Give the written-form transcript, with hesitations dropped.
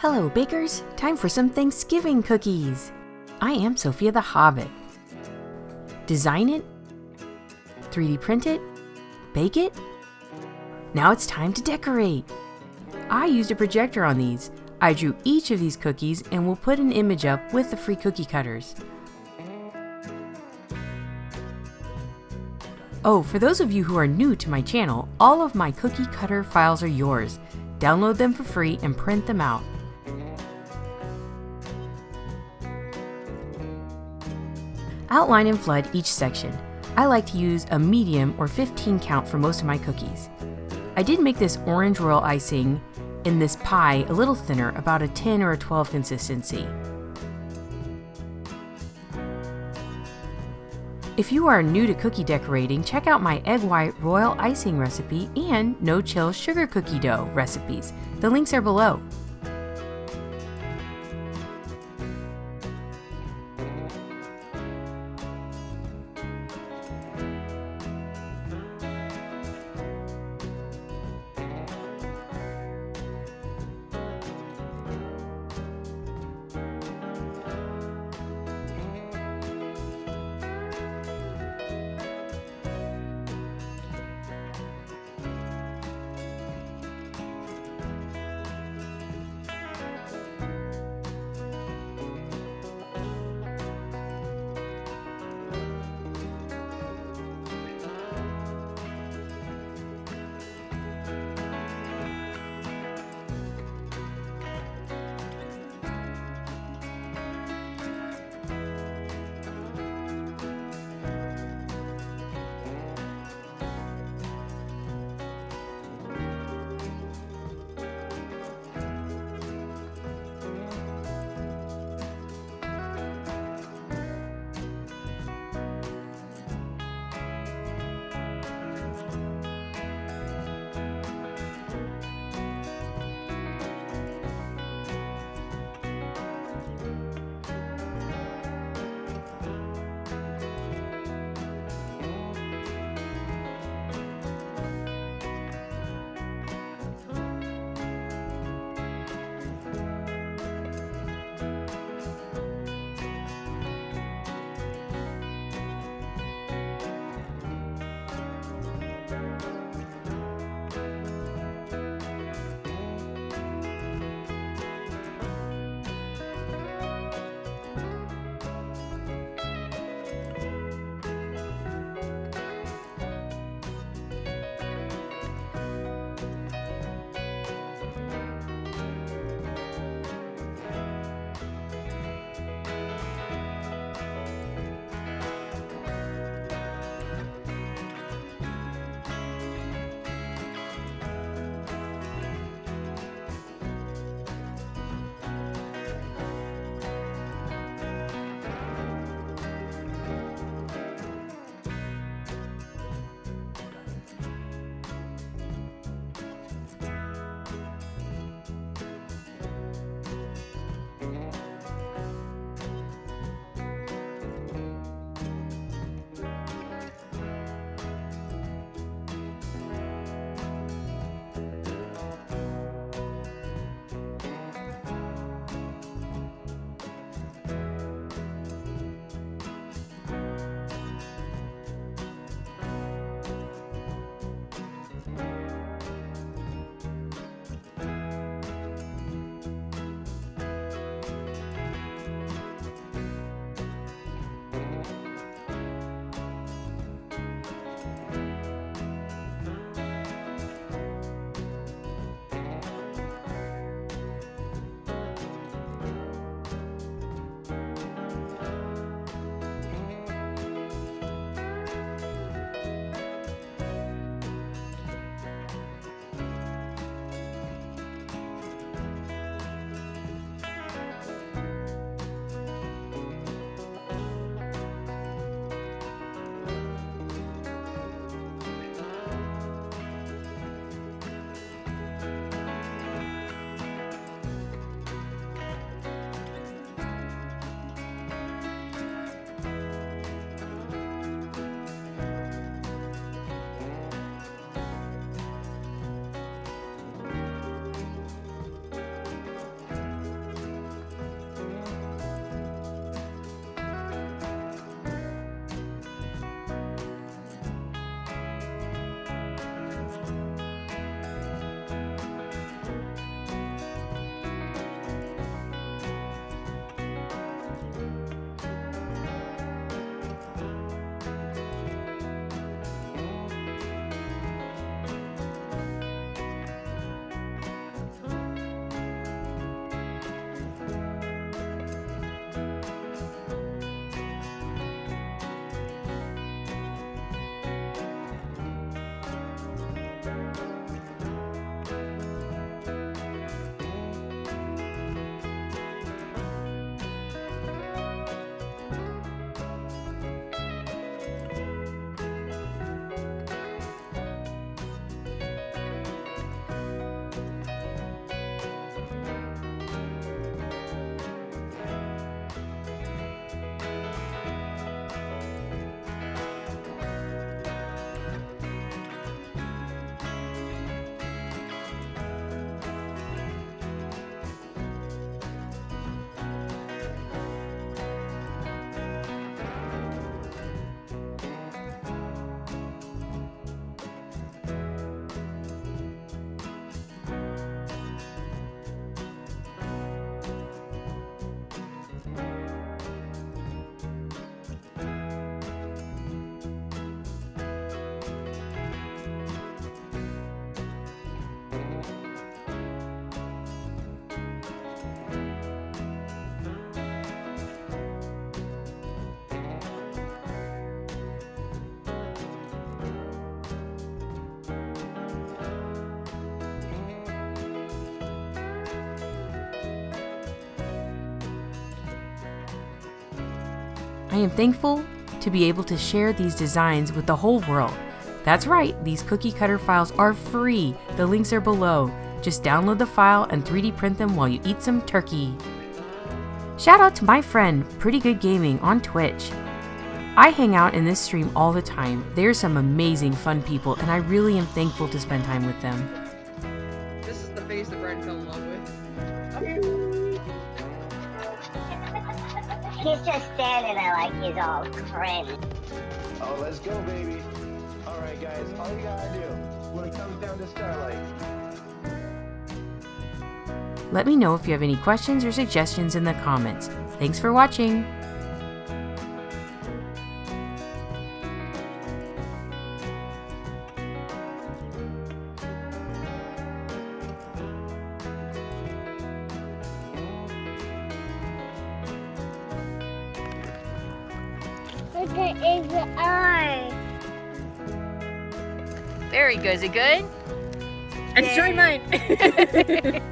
Hello bakers, time for some Thanksgiving cookies. I am Sophia the Hobbit. Design it, 3D print it, bake it. Now it's time to decorate. I used a projector on these. I drew each of these cookies and will put an image up with the free cookie cutters. Oh, for those of you who are new to my channel, all of my cookie cutter files are yours. Download them for free and print them out. Outline and flood each section. I like to use a medium or 15 count for most of my cookies. I did make this orange royal icing in this pie a little thinner, about a 10 or a 12 consistency. If you are new to cookie decorating, check out my egg white royal icing recipe and no-chill sugar cookie dough recipes. The links are below. I am thankful to be able to share these designs with the whole world. That's right, these cookie cutter files are free. The links are below. Just download the file and 3D print them while you eat some turkey. Shout out to my friend, Pretty Good Gaming on Twitch. I hang out in this stream all the time. They're some amazing fun people and I really am thankful to spend time with them. This is the face that Brian fell in love with. He's just standing there like he's all cringe. Oh, let's go, baby. All right, guys, all you gotta do when it comes down to Starlight. Let me know if you have any questions or suggestions in the comments. Thanks for watching! Look at his eye. Very good. Is it good? Destroy mine!